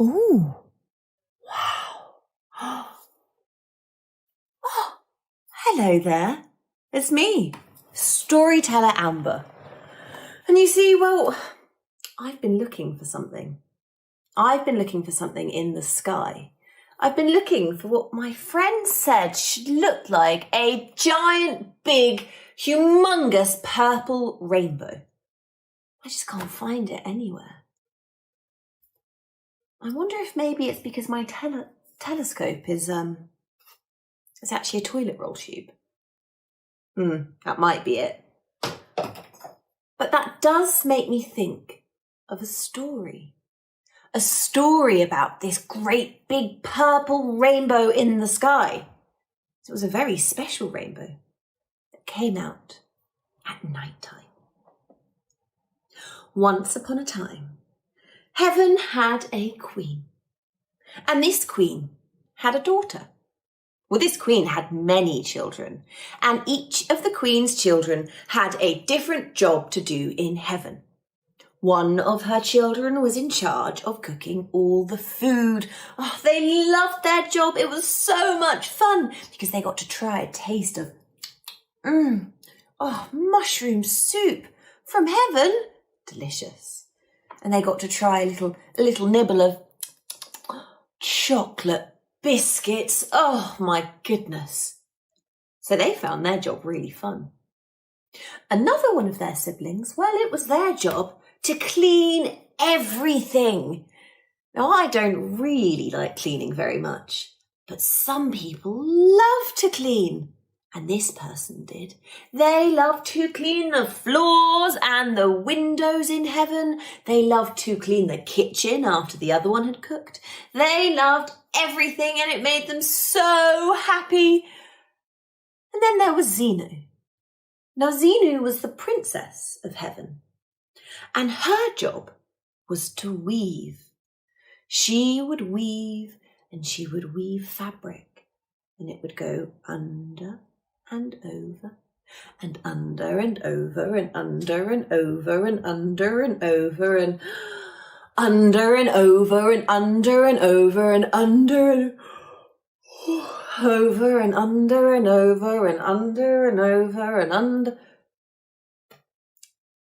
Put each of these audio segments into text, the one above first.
Ooh, wow. Oh, hello there. It's me, storyteller Amber. And you see, well, I've been looking for something. I've been looking for something in the sky. I've been looking for what my friend said should look like a giant, big, humongous purple rainbow. I just can't find it anywhere. I wonder if maybe it's because my telescope is actually a toilet roll tube. That might be it. But that does make me think of a story. A story about this great big purple rainbow in the sky. It was a very special rainbow that came out at night time. Once upon a time, heaven had a queen, and this queen had a daughter. Well, this queen had many children, and each of the queen's children had a different job to do in heaven. One of her children was in charge of cooking all the food. Oh, they loved their job. It was so much fun because they got to try a taste of mushroom soup from heaven. Delicious. And they got to try a little nibble of chocolate biscuits. Oh my goodness. So they found their job really fun. Another one of their siblings, well, it was their job to clean everything. Now, I don't really like cleaning very much, but some people love to clean. And this person did. They loved to clean the floors and the windows in heaven. They loved to clean the kitchen after the other one had cooked. They loved everything and it made them so happy. And then there was Xenu. Now, Xenu was the princess of heaven. And her job was to weave. She would weave and she would weave fabric. And it would go under and over and under and over and under and over and under and over and under and over and under and over and under and over and under and over and under and over and under.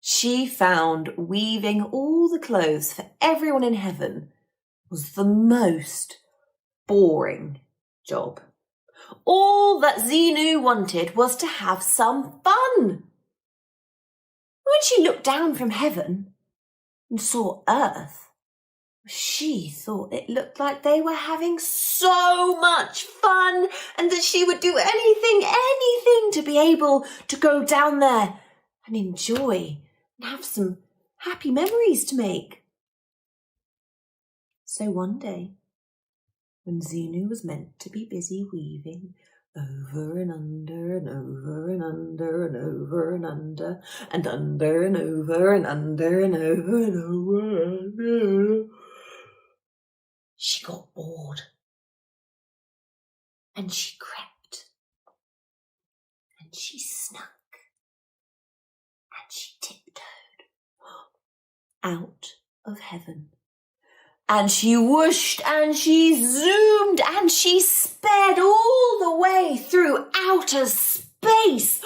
She found weaving all the clothes for everyone in heaven was the most boring job. All that Xenu wanted was to have some fun. When she looked down from heaven and saw Earth, she thought it looked like they were having so much fun and that she would do anything to be able to go down there and enjoy and have some happy memories to make. So one day, when Xenu was meant to be busy weaving over and under and over and under and over and under and under and over and under and over and over, she got bored and she crept and she snuck and she tiptoed out of heaven. And she whooshed and she zoomed and she sped all the way through outer space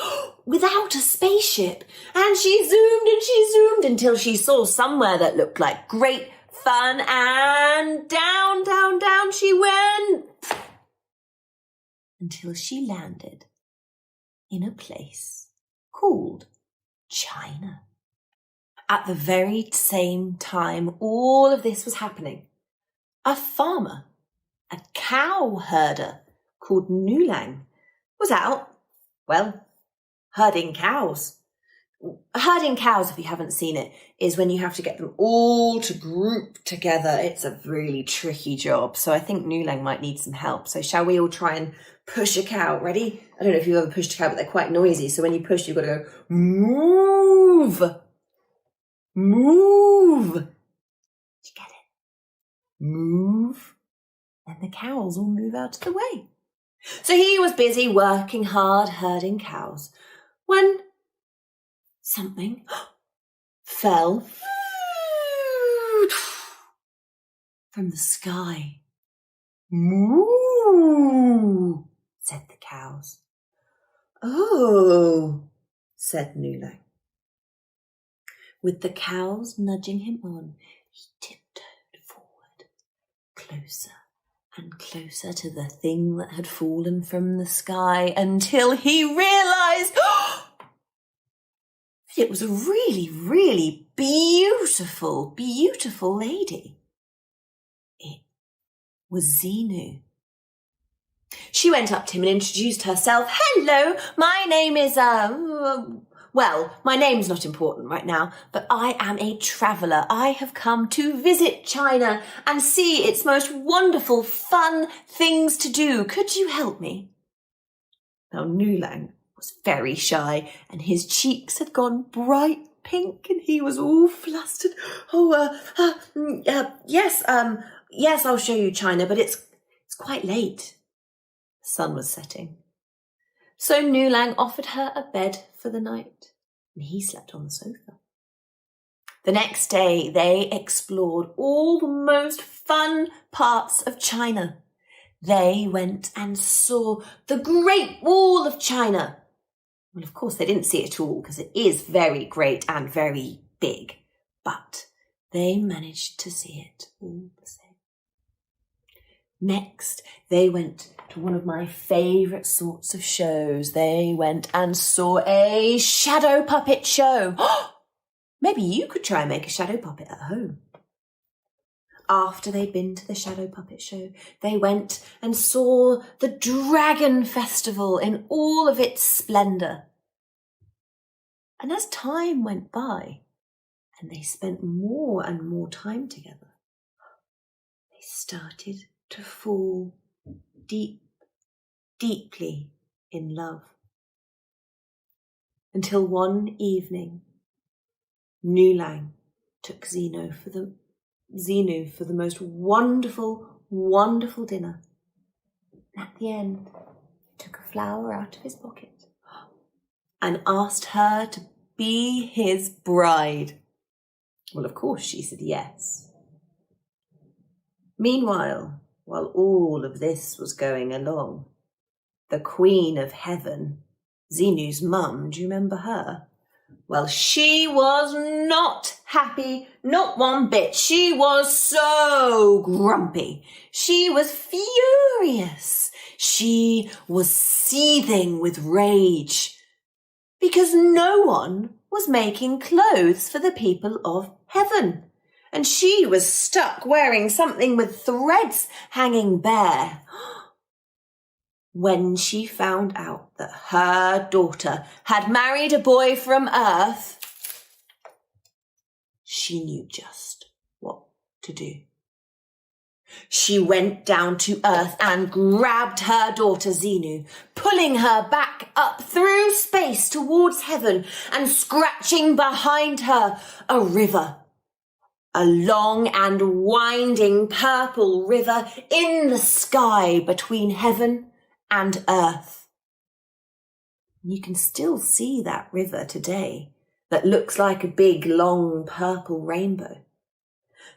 without a spaceship. And she zoomed until she saw somewhere that looked like great fun, and down, down, down she went until she landed in a place called China. At the very same time all of this was happening, a farmer, a cow herder called Nulang, was out, well, herding cows. Herding cows, if you haven't seen it, is when you have to get them all to group together. It's a really tricky job. So I think Nulang might need some help. So shall we all try and push a cow? Ready? I don't know if you've ever pushed a cow, but they're quite noisy. So when you push, you've got to go, move. Move. Did you get it? Move. And the cows will move out of the way. So he was busy working hard herding cows when something fell from the sky. "Moo," said the cows. "Oh," said Nulang. With the cows nudging him on, he tiptoed forward, closer and closer to the thing that had fallen from the sky, until he realised it was a really, really beautiful, beautiful lady. It was Xenu. She went up to him and introduced herself. "Hello, my name is, well, my name's not important right now, but I am a traveller. I have come to visit China and see its most wonderful, fun things to do. Could you help me?" Now, Nulang was very shy and his cheeks had gone bright pink and he was all flustered. Yes, I'll show you China, but it's quite late." The sun was setting. So Nulang offered her a bed for the night, and he slept on the sofa. The next day, they explored all the most fun parts of China. They went and saw the Great Wall of China. Well, of course, they didn't see it all because it is very great and very big, but they managed to see it all the same. Next, they went to one of my favourite sorts of shows. They went and saw a shadow puppet show. Maybe you could try and make a shadow puppet at home. After they'd been to the shadow puppet show, they went and saw the Dragon Festival in all of its splendour. And as time went by, and they spent more and more time together, they started to fall deeply in love. Until one evening, Nulang took Xenu for the most wonderful, wonderful dinner. At the end, he took a flower out of his pocket and asked her to be his bride. Well, of course, she said yes. Meanwhile, while all of this was going along, the Queen of Heaven, Xenu's mum, do you remember her? Well, she was not happy, not one bit. She was so grumpy. She was furious. She was seething with rage because no one was making clothes for the people of heaven. And she was stuck wearing something with threads hanging bare. When she found out that her daughter had married a boy from Earth, she knew just what to do. She went down to Earth and grabbed her daughter Xenu, pulling her back up through space towards heaven and scratching behind her a river. A long and winding purple river in the sky between heaven and Earth. You can still see that river today that looks like a big, long purple rainbow.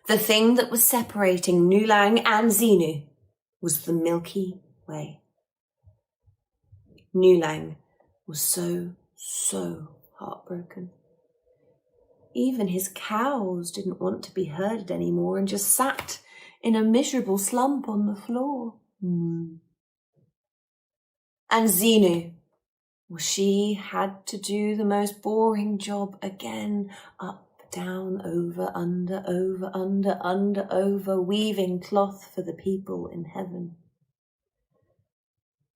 The thing that was separating Nulang and Xenu was the Milky Way. Nulang was so heartbroken. Even his cows didn't want to be herded anymore and just sat in a miserable slump on the floor. And Xenu, well, she had to do the most boring job again, up, down, over, under, over, weaving cloth for the people in heaven.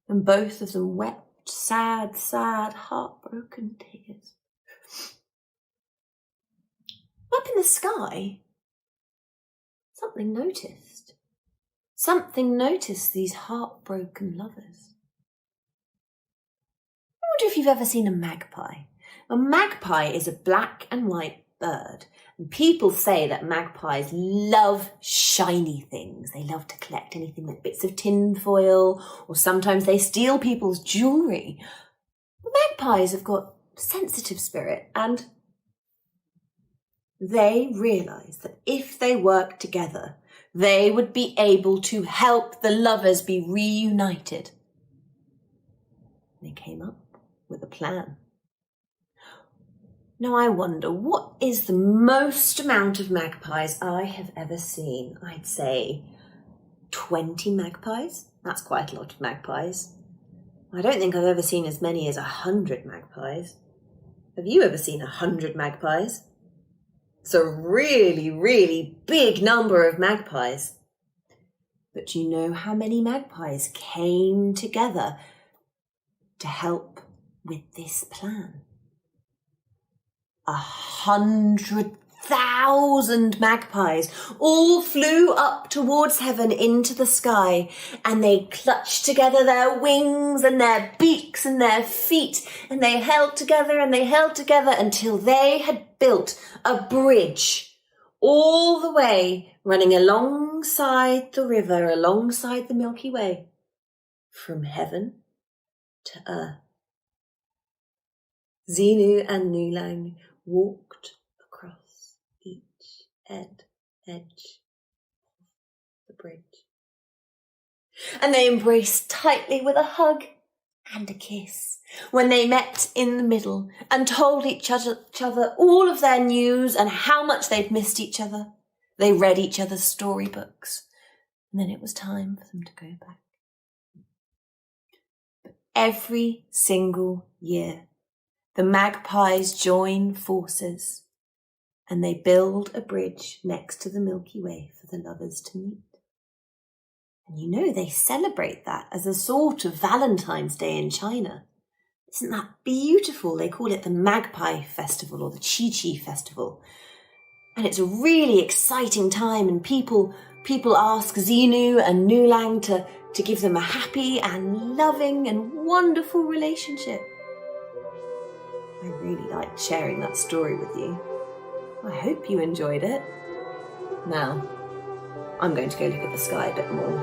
And both of them wept sad, heartbroken tears. Up in the sky, something noticed these heartbroken lovers. I wonder if you've ever seen a magpie. A magpie is a black and white bird, and people say that magpies love shiny things. They love to collect anything like bits of tin foil, or sometimes they steal people's jewellery. Magpies have got a sensitive spirit, and they realise that if they work together, they would be able to help the lovers be reunited. They came up with a plan. Now I wonder, what is the most amount of magpies I have ever seen? I'd say 20 magpies. That's quite a lot of magpies. I don't think I've ever seen as many as 100 magpies. Have you ever seen 100 magpies? It's a really, really big number of magpies. But do you know how many magpies came together to help with this plan? 100,000 magpies all flew up towards heaven into the sky, and they clutched together their wings and their beaks and their feet, and they held together until they had built a bridge all the way running alongside the river, alongside the Milky Way, from heaven to earth. Xenu and Nulang walked across each edge of the bridge. And they embraced tightly with a hug and a kiss when they met in the middle and told each other all of their news and how much they'd missed each other. They read each other's storybooks, and then it was time for them to go back. But every single year, the magpies join forces and they build a bridge next to the Milky Way for the lovers to meet. And you know, they celebrate that as a sort of Valentine's Day in China. Isn't that beautiful? They call it the Magpie Festival or the Chi-Chi Festival. And it's a really exciting time, and people ask Xenu and Nulang to give them a happy and loving and wonderful relationship. I really liked sharing that story with you. I hope you enjoyed it. Now, I'm going to go look at the sky a bit more.